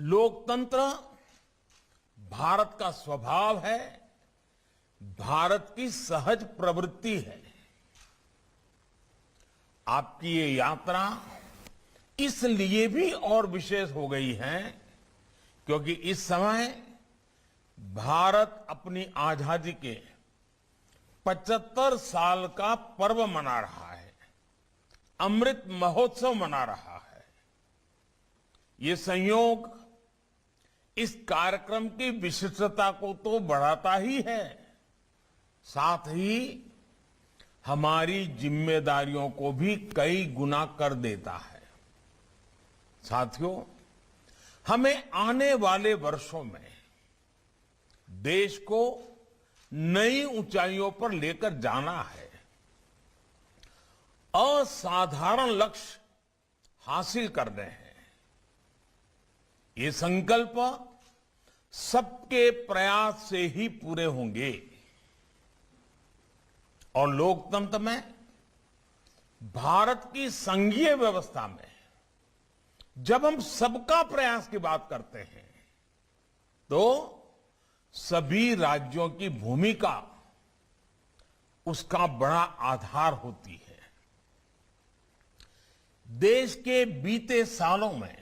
लोकतंत्र भारत का स्वभाव है, भारत की सहज प्रवृत्ति है। आपकी ये यात्रा इसलिए भी और विशेष हो गई है क्योंकि इस समय भारत अपनी आजादी के 75 साल का पर्व मना रहा है, अमृत महोत्सव मना रहा है। ये संयोग इस कार्यक्रम की विशिष्टता को तो बढ़ाता ही है, साथ ही हमारी जिम्मेदारियों को भी कई गुना कर देता है। साथियों, हमें आने वाले वर्षों में देश को नई ऊंचाइयों पर लेकर जाना है। असाधारण लक्ष्य हासिल करने हैं। ये संकल्प सबके प्रयास से ही पूरे होंगे और लोकतंत्र में, भारत की संघीय व्यवस्था में जब हम सबका प्रयास की बात करते हैं तो सभी राज्यों की भूमिका उसका बड़ा आधार होती है। देश के बीते सालों में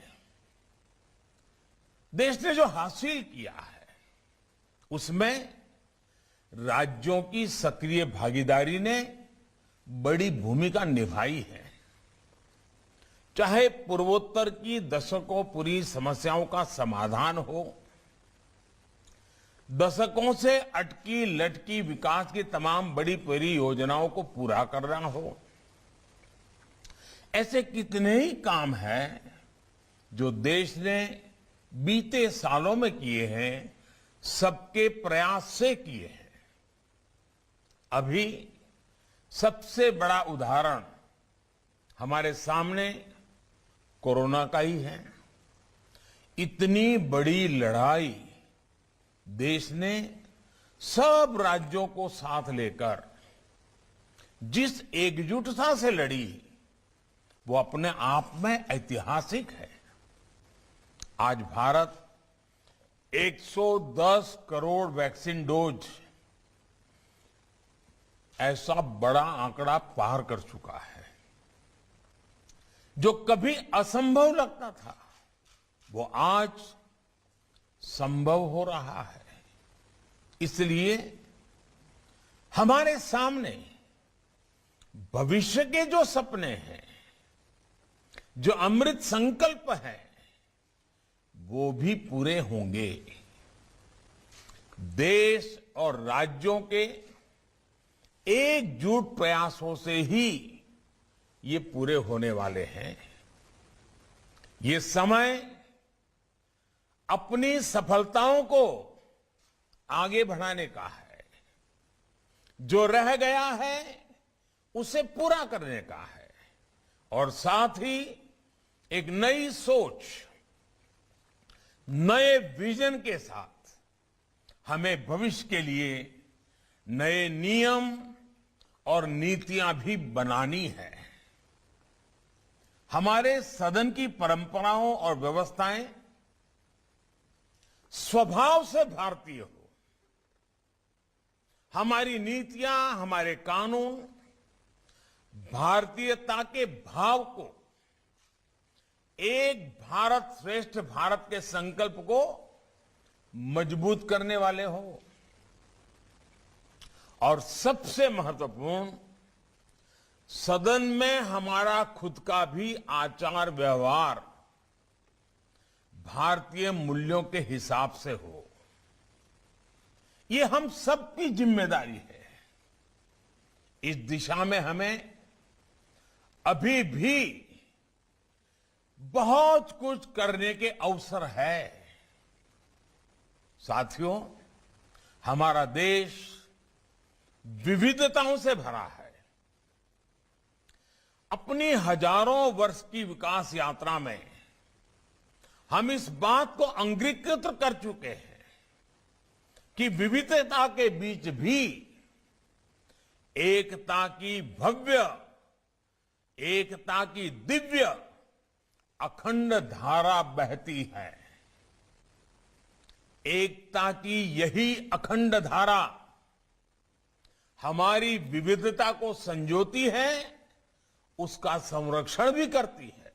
देश ने जो हासिल किया है उसमें राज्यों की सक्रिय भागीदारी ने बड़ी भूमिका निभाई है। चाहे पूर्वोत्तर की दशकों पूरी समस्याओं का समाधान हो, दशकों से अटकी लटकी विकास की तमाम बड़ी परियोजनाओं को पूरा करना हो, ऐसे कितने ही काम हैं जो देश ने बीते सालों में किए हैं, सबके प्रयास से किए हैं। अभी सबसे बड़ा उदाहरण हमारे सामने कोरोना का ही है। इतनी बड़ी लड़ाई देश ने सब राज्यों को साथ लेकर जिस एकजुटता से लड़ी, वो अपने आप में ऐतिहासिक है। आज भारत 110 करोड़ वैक्सीन डोज, ऐसा बड़ा आंकड़ा पार कर चुका है। जो कभी असंभव लगता था वो आज संभव हो रहा है। इसलिए हमारे सामने भविष्य के जो सपने हैं, जो अमृत संकल्प है, वो भी पूरे होंगे। देश और राज्यों के एकजुट प्रयासों से ही ये पूरे होने वाले हैं। ये समय अपनी सफलताओं को आगे बढ़ाने का है। जो रह गया है उसे पूरा करने का है और साथ ही एक नई सोच, नए विजन के साथ हमें भविष्य के लिए नए नियम और नीतियां भी बनानी है। हमारे सदन की परंपराओं और व्यवस्थाएं स्वभाव से भारतीय हो। हमारी नीतियां, हमारे कानून भारतीयता के भाव को, एक भारत श्रेष्ठ भारत के संकल्प को मजबूत करने वाले हो। और सबसे महत्वपूर्ण, सदन में हमारा खुद का भी आचार व्यवहार भारतीय मूल्यों के हिसाब से हो। ये हम सबकी जिम्मेदारी है। इस दिशा में हमें अभी भी बहुत कुछ करने के अवसर है। साथियों, हमारा देश विविधताओं से भरा है। अपनी हजारों वर्ष की विकास यात्रा में हम इस बात को अंगीकृत कर चुके हैं कि विविधता के बीच भी एकता की भव्य, एकता की दिव्य अखंड धारा बहती है। एकता की यही अखंड धारा हमारी विविधता को संजोती है, उसका संरक्षण भी करती है।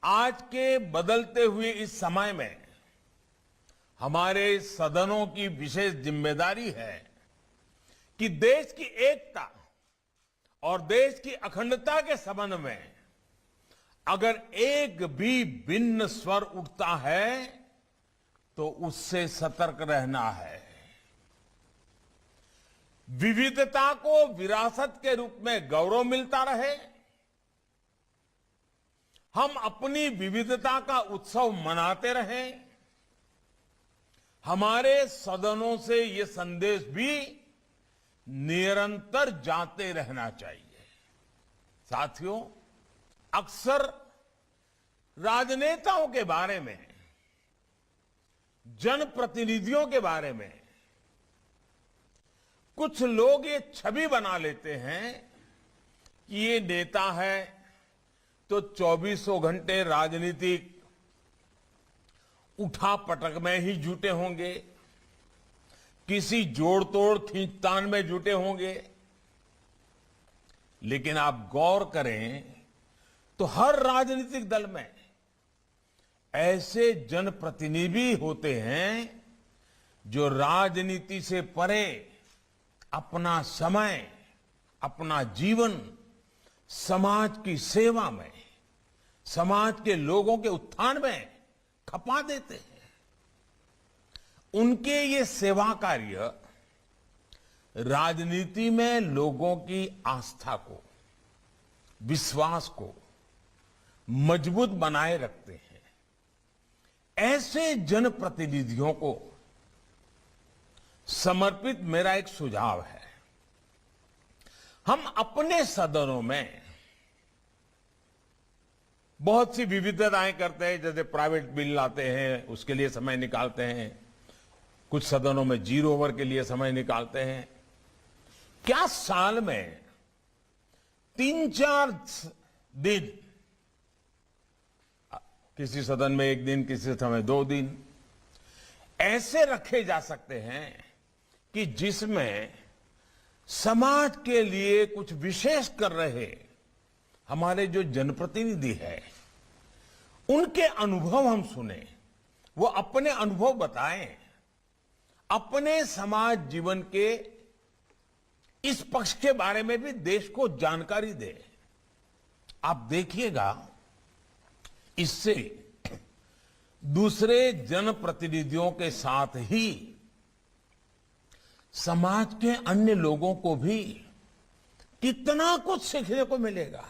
आज के बदलते हुए इस समय में हमारे सदनों की विशेष जिम्मेदारी है कि देश की एकता और देश की अखंडता के संबंध में अगर एक भी भिन्न स्वर उठता है तो उससे सतर्क रहना है। विविधता को विरासत के रूप में गौरव मिलता रहे, हम अपनी विविधता का उत्सव मनाते रहें, हमारे सदनों से ये संदेश भी निरंतर जाते रहना चाहिए। साथियों, अक्सर राजनेताओं के बारे में, जनप्रतिनिधियों के बारे में कुछ लोग ये छवि बना लेते हैं कि ये नेता है तो 24 घंटे राजनीतिक उठापटक में ही जुटे होंगे, किसी जोड़ तोड़ खींचतान में जुटे होंगे। लेकिन आप गौर करें तो हर राजनीतिक दल में ऐसे जनप्रतिनिधि होते हैं जो राजनीति से परे अपना समय, अपना जीवन समाज की सेवा में, समाज के लोगों के उत्थान में खपा देते हैं। उनके ये सेवा कार्य राजनीति में लोगों की आस्था को, विश्वास को मजबूत बनाए रखते हैं। ऐसे जनप्रतिनिधियों को समर्पित मेरा एक सुझाव है, हम अपने सदनों में बहुत सी विविधताएं करते हैं, जैसे प्राइवेट बिल लाते हैं उसके लिए समय निकालते हैं, कुछ सदनों में 0 ओवर के लिए समय निकालते हैं। क्या साल में 3-4 दिन, किसी सदन में 1 दिन, किसी समय 2 दिन ऐसे रखे जा सकते हैं कि जिसमें समाज के लिए कुछ विशेष कर रहे हमारे जो जनप्रतिनिधि हैं, उनके अनुभव हम सुने, वो अपने अनुभव बताएं, अपने समाज जीवन के इस पक्ष के बारे में भी देश को जानकारी दें। आप देखिएगा, इससे दूसरे जनप्रतिनिधियों के साथ ही समाज के अन्य लोगों को भी कितना कुछ सीखने को मिलेगा।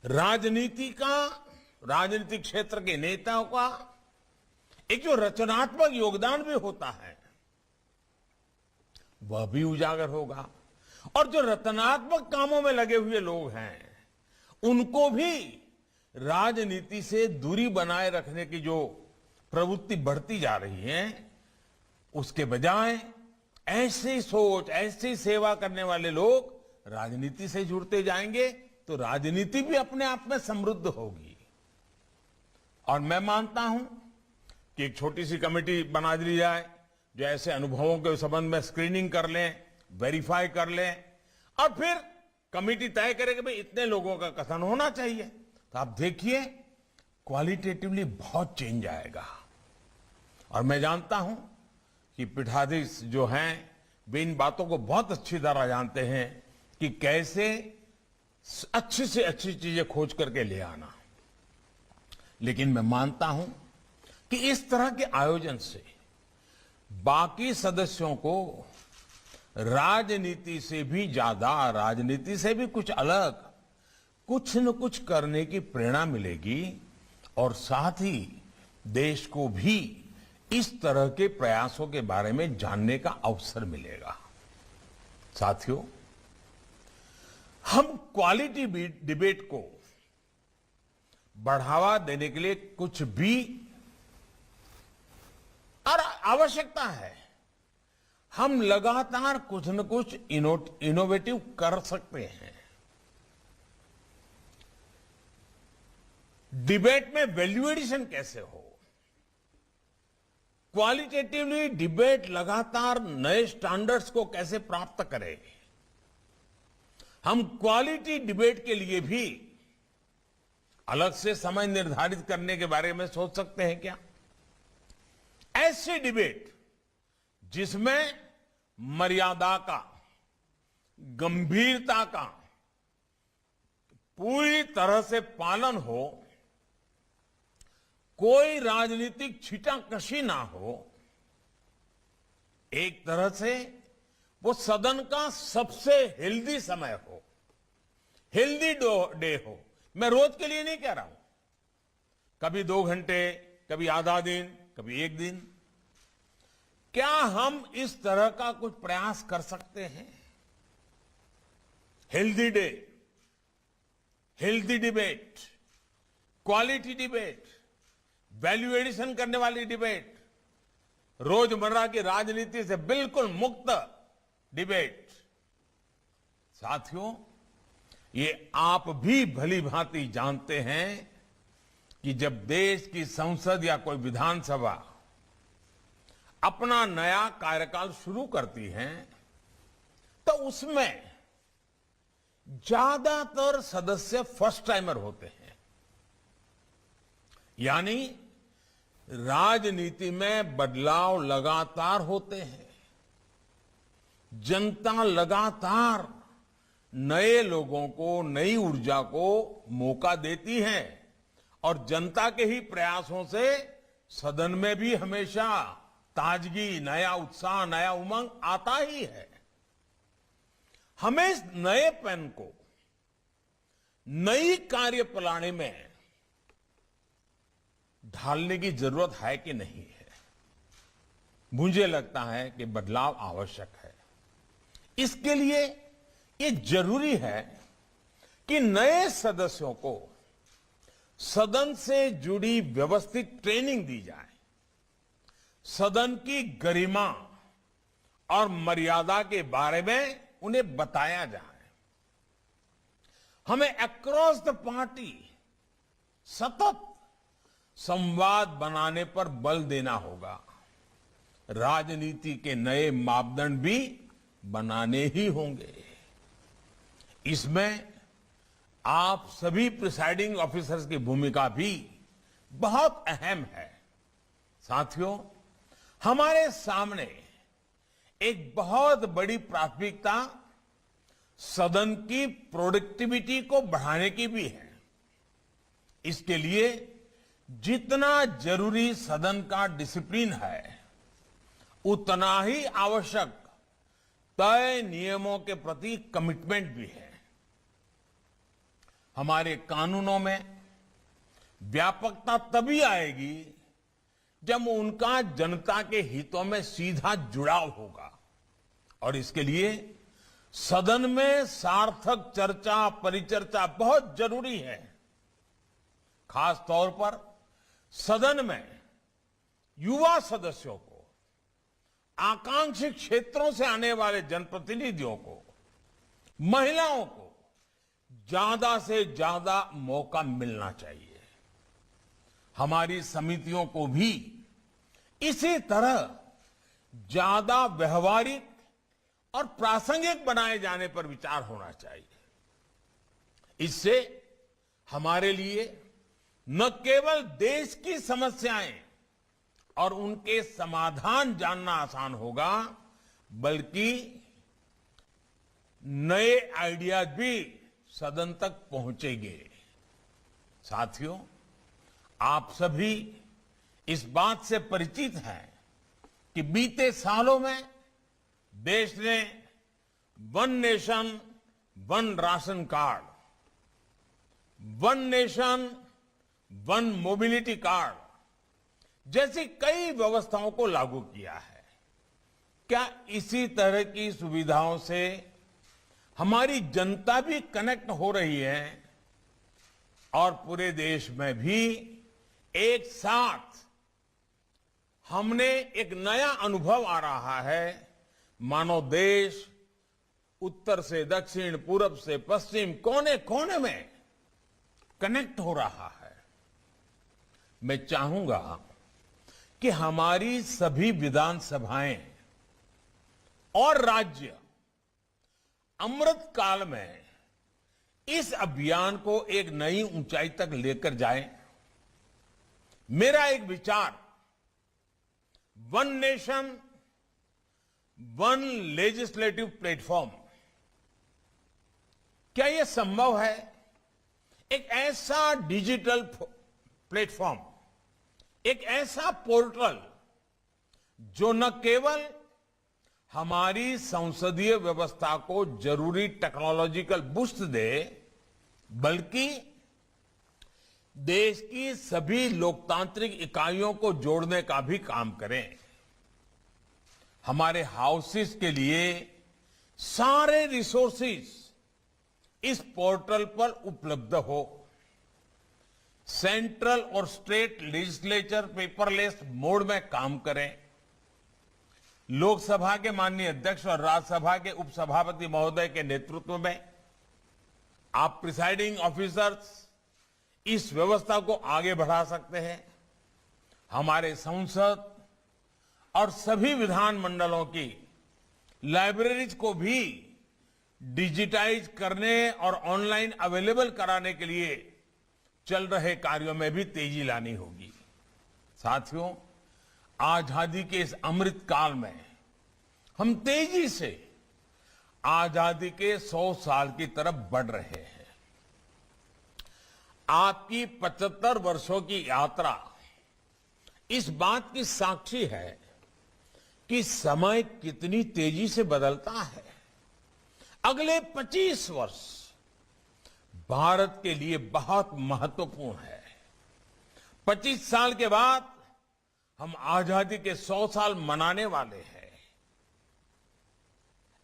राजनीतिक क्षेत्र के नेताओं का एक जो रचनात्मक योगदान भी होता है वह भी उजागर होगा, और जो रचनात्मक कामों में लगे हुए लोग हैं उनको भी राजनीति से दूरी बनाए रखने की जो प्रवृत्ति बढ़ती जा रही है, उसके बजाय ऐसी सोच, ऐसी सेवा करने वाले लोग राजनीति से जुड़ते जाएंगे तो राजनीति भी अपने आप में समृद्ध होगी। और मैं मानता हूं कि एक छोटी सी कमेटी बना दी जाए जो ऐसे अनुभवों के संबंध में स्क्रीनिंग कर लें, वेरीफाई कर लें, और फिर कमेटी तय करे कि भाई इतने लोगों का कथन होना चाहिए। तो आप देखिए, क्वालिटेटिवली बहुत चेंज आएगा। और मैं जानता हूं कि पीठाधीश जो हैं वे इन बातों को बहुत अच्छी तरह जानते हैं कि कैसे अच्छी से अच्छी चीजें खोज करके ले आना। लेकिन मैं मानता हूं कि इस तरह के आयोजन से बाकी सदस्यों को राजनीति से भी ज्यादा, राजनीति से भी कुछ अलग, कुछ न कुछ करने की प्रेरणा मिलेगी, और साथ ही देश को भी इस तरह के प्रयासों के बारे में जानने का अवसर मिलेगा। साथियों, हम क्वालिटी डिबेट को बढ़ावा देने के लिए कुछ भी और आवश्यकता है, हम लगातार कुछ न कुछ इनोवेटिव कर सकते हैं। डिबेट में वैल्यू एडिशन कैसे हो, क्वालिटेटिवली डिबेट लगातार नए स्टैंडर्ड्स को कैसे प्राप्त करे। हम क्वालिटी डिबेट के लिए भी अलग से समय निर्धारित करने के बारे में सोच सकते हैं क्या? ऐसी डिबेट जिसमें मर्यादा का, गंभीरता का पूरी तरह से पालन हो, कोई राजनीतिक छीटाकशी ना हो, एक तरह से वो सदन का सबसे हेल्दी समय हो, हेल्दी डे हो। मैं रोज के लिए नहीं कह रहा हूं, कभी 2 घंटे, कभी आधा दिन, कभी 1 दिन। क्या हम इस तरह का कुछ प्रयास कर सकते हैं? Healthy day, healthy debate, quality debate, value addition करने वाली डिबेट, रोजमर्रा की राजनीति से बिल्कुल मुक्त डिबेट। साथियों, ये आप भी भली भांति जानते हैं कि जब देश की संसद या कोई विधानसभा अपना नया कार्यकाल शुरू करती है तो उसमें ज्यादातर सदस्य फर्स्ट टाइमर होते हैं। यानी राजनीति में बदलाव लगातार होते हैं, जनता लगातार नए लोगों को, नई ऊर्जा को मौका देती है और जनता के ही प्रयासों से सदन में भी हमेशा ताजगी, नया उत्साह, नया उमंग आता ही है। हमें इस नए पैन को नई कार्य प्रणाली में ढालने की जरूरत है कि नहीं है? मुझे लगता है कि बदलाव आवश्यक है। इसके लिए ये जरूरी है कि नए सदस्यों को सदन से जुड़ी व्यवस्थित ट्रेनिंग दी जाए, सदन की गरिमा और मर्यादा के बारे में उन्हें बताया जाए। हमें अक्रॉस द पार्टी सतत संवाद बनाने पर बल देना होगा। राजनीति के नए मापदंड भी बनाने ही होंगे। इसमें आप सभी प्रिसाइडिंग ऑफिसर्स की भूमिका भी बहुत अहम है। साथियों, हमारे सामने एक बहुत बड़ी प्राथमिकता सदन की प्रोडक्टिविटी को बढ़ाने की भी है। इसके लिए जितना जरूरी सदन का डिसिप्लिन है, उतना ही आवश्यक तय नियमों के प्रति कमिटमेंट भी है। हमारे कानूनों में व्यापकता तभी आएगी जब उनका जनता के हितों में सीधा जुड़ाव होगा और इसके लिए सदन में सार्थक चर्चा, परिचर्चा बहुत जरूरी है। खास तौर पर सदन में युवा सदस्यों को, आकांक्षी क्षेत्रों से आने वाले जनप्रतिनिधियों को, महिलाओं को ज्यादा से ज्यादा मौका मिलना चाहिए। हमारी समितियों को भी इसी तरह ज्यादा व्यवहारिक और प्रासंगिक बनाए जाने पर विचार होना चाहिए। इससे हमारे लिए न केवल देश की समस्याएं और उनके समाधान जानना आसान होगा, बल्कि नए आइडियाज भी सदन तक पहुंचेंगे। साथियों, आप सभी इस बात से परिचित हैं कि बीते सालों में देश ने one nation one ration card, one nation one mobility card जैसी कई व्यवस्थाओं को लागू किया है। क्या इसी तरह की सुविधाओं से हमारी जनता भी कनेक्ट हो रही है और पूरे देश में भी एक साथ हमने एक नया अनुभव आ रहा है, मानो देश उत्तर से दक्षिण, पूरब से पश्चिम, कोने कोने में कनेक्ट हो रहा है। मैं चाहूंगा कि हमारी सभी विधानसभाएं और राज्य अमृत काल में इस अभियान को एक नई ऊंचाई तक लेकर जाएं। मेरा एक विचार, one nation one legislative platform, क्या यह संभव है? एक ऐसा डिजिटल प्लेटफॉर्म, एक ऐसा पोर्टल जो न केवल हमारी संसदीय व्यवस्था को जरूरी टेक्नोलॉजिकल बूस्ट दे, बल्कि देश की सभी लोकतांत्रिक इकाइयों को जोड़ने का भी काम करें। हमारे हाउसेस के लिए सारे रिसोर्सेज इस पोर्टल पर उपलब्ध हो। सेंट्रल और स्टेट लेजिस्लेचर पेपरलेस मोड में काम करें। लोकसभा के माननीय अध्यक्ष और राज्यसभा के उपसभापति महोदय के नेतृत्व में आप प्रिसाइडिंग ऑफिसर्स इस व्यवस्था को आगे बढ़ा सकते हैं। हमारे संसद और सभी विधानमंडलों की लाइब्रेरीज को भी डिजिटाइज करने और ऑनलाइन अवेलेबल कराने के लिए चल रहे कार्यों में भी तेजी लानी होगी। साथियों, आजादी के इस अमृत काल में हम तेजी से आजादी के 100 साल की तरफ बढ़ रहे हैं। आपकी 75 वर्षों की यात्रा इस बात की साक्षी है कि समय कितनी तेजी से बदलता है। अगले 25 वर्ष भारत के लिए बहुत महत्वपूर्ण है। 25 साल के बाद हम आजादी के 100 साल मनाने वाले हैं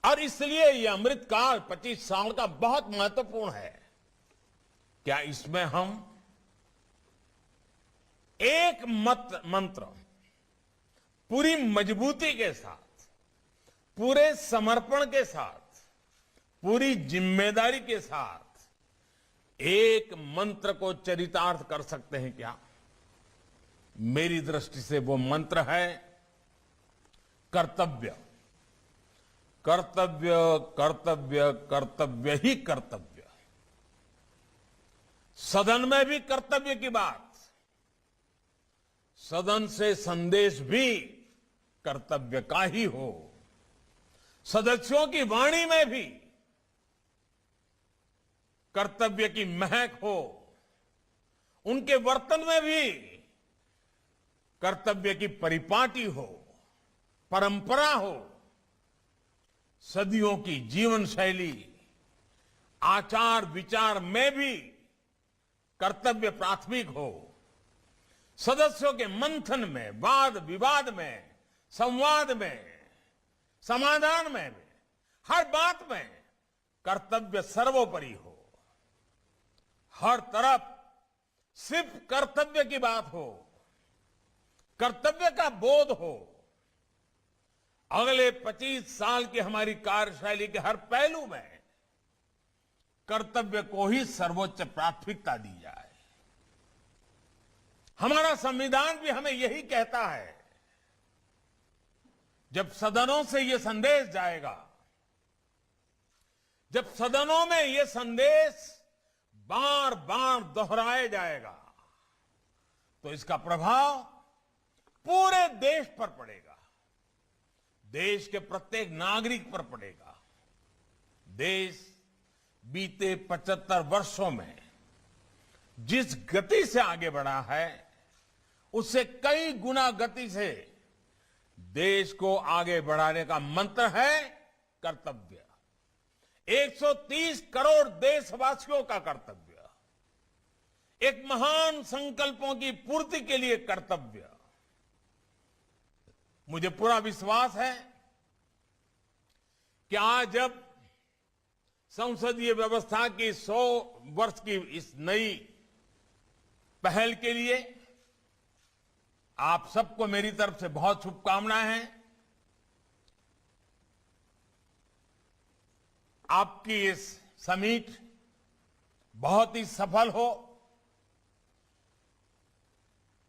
और इसलिए यह अमृत काल 25 साल का बहुत महत्वपूर्ण है। क्या इसमें हम एक मंत्र पूरी मजबूती के साथ, पूरे समर्पण के साथ, पूरी जिम्मेदारी के साथ एक मंत्र को चरितार्थ कर सकते हैं क्या? मेरी दृष्टि से वो मंत्र है कर्तव्य। कर्तव्य, कर्तव्य, कर्तव्य ही कर्तव्य। सदन में भी कर्तव्य की बात, सदन से संदेश भी कर्तव्य का ही हो। सदस्यों की वाणी में भी कर्तव्य की महक हो, उनके वर्तन में भी कर्तव्य की परिपाटी हो, परंपरा हो। सदियों की जीवन शैली, आचार विचार में भी कर्तव्य प्राथमिक हो। सदस्यों के मंथन में, वाद विवाद में, संवाद में, समाधान में, हर बात में कर्तव्य सर्वोपरि हो। हर तरफ सिर्फ कर्तव्य की बात हो, कर्तव्य का बोध हो। अगले 25 साल की हमारी कार्यशैली के हर पहलू में कर्तव्य को ही सर्वोच्च प्राथमिकता दी जाए। हमारा संविधान भी हमें यही कहता है। जब सदनों से यह संदेश जाएगा, जब सदनों में यह संदेश बार बार दोहराया जाएगा, तो इसका प्रभाव पूरे देश पर पड़ेगा, देश के प्रत्येक नागरिक पर पड़ेगा। देश बीते 75 वर्षों में जिस गति से आगे बढ़ा है, उससे कई गुना गति से देश को आगे बढ़ाने का मंत्र है कर्तव्य। 130 करोड़ देशवासियों का कर्तव्य, एक महान संकल्पों की पूर्ति के लिए कर्तव्य। मुझे पूरा विश्वास है कि आज जब संसदीय व्यवस्था की 100 वर्ष की इस नई पहल के लिए आप सबको मेरी तरफ से बहुत शुभकामनाएं हैं। आपकी इस समिट बहुत ही सफल हो।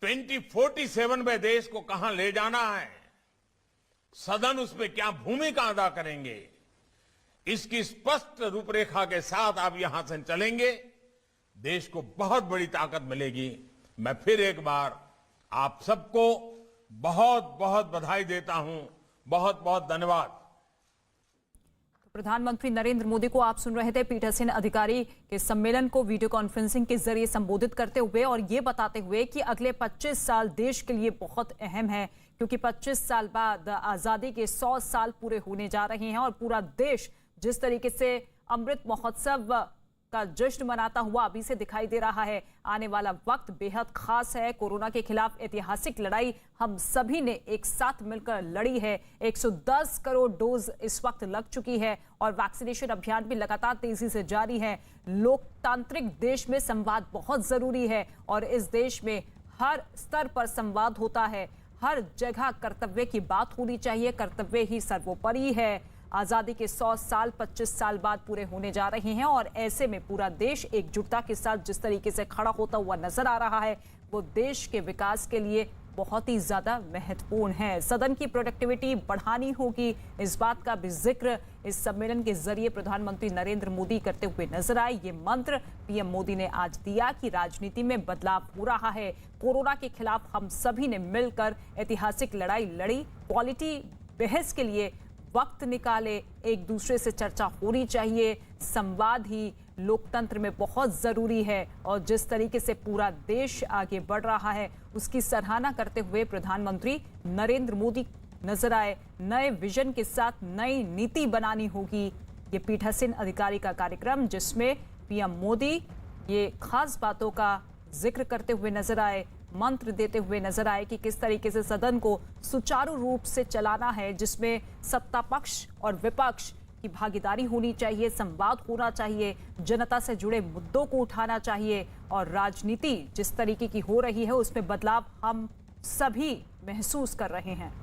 2047 में देश को कहां ले जाना है, सदन उस पर क्या भूमिका अदा करेंगे, इसकी स्पष्ट रूपरेखा के साथ आप यहां से चलेंगे, देश को बहुत बड़ी ताकत मिलेगी। मैं फिर एक बार आप सबको बहुत बहुत बधाई देता हूं। बहुत बहुत धन्यवाद। प्रधानमंत्री नरेंद्र मोदी को आप सुन रहे थे पीठासीन अधिकारी के सम्मेलन को वीडियो कॉन्फ्रेंसिंग के जरिए संबोधित करते हुए और ये बताते हुए कि अगले 25 साल देश के लिए बहुत अहम है, क्योंकि 25 साल बाद आजादी के 100 साल पूरे होने जा रहे हैं और पूरा देश जिस तरीके से अमृत महोत्सव का जश्न मनाता हुआ अभी से दिखाई दे रहा है। आने वाला वक्त बेहद खास है। कोरोना के खिलाफ ऐतिहासिक लड़ाई हम सभी ने एक साथ मिलकर लड़ी है। 110 करोड़ डोज इस वक्त लग चुकी है और वैक्सीनेशन अभियान भी लगातार तेजी से जारी है। लोकतांत्रिक देश में संवाद बहुत जरूरी है और इस देश में हर स्तर पर संवाद होता है। हर जगह कर्तव्य की बात होनी चाहिए। कर्तव्य ही सर्वोपरि है। आजादी के 100 साल 25 साल बाद पूरे होने जा रहे हैं और ऐसे में पूरा देश एकजुटता के साथ जिस तरीके से खड़ा होता हुआ नजर आ रहा है, वो देश के विकास के लिए बहुत ही ज्यादा महत्वपूर्ण है। सदन की प्रोडक्टिविटी बढ़ानी होगी, इस बात का भी जिक्र इस सम्मेलन के जरिए प्रधानमंत्री नरेंद्र मोदी करते हुए नजर आए। ये मंत्र पीएम मोदी ने आज दिया कि राजनीति में बदलाव हो रहा है। कोरोना के खिलाफ हम सभी ने मिलकर ऐतिहासिक लड़ाई लड़ी। पॉलिटी बहस के लिए वक्त निकाले, एक दूसरे से चर्चा होनी चाहिए। संवाद ही लोकतंत्र में बहुत जरूरी है और जिस तरीके से पूरा देश आगे बढ़ रहा है उसकी सराहना करते हुए प्रधानमंत्री नरेंद्र मोदी नजर आए। नए विजन के साथ नई नीति बनानी होगी। ये पीठासीन अधिकारी का कार्यक्रम जिसमें पीएम मोदी ये खास बातों का जिक्र करते हुए नजर आए, मंत्र देते हुए नजर आए कि किस तरीके से सदन को सुचारू रूप से चलाना है, जिसमें सत्ता पक्ष और विपक्ष की भागीदारी होनी चाहिए, संवाद होना चाहिए, जनता से जुड़े मुद्दों को उठाना चाहिए और राजनीति जिस तरीके की हो रही है उसमें बदलाव हम सभी महसूस कर रहे हैं।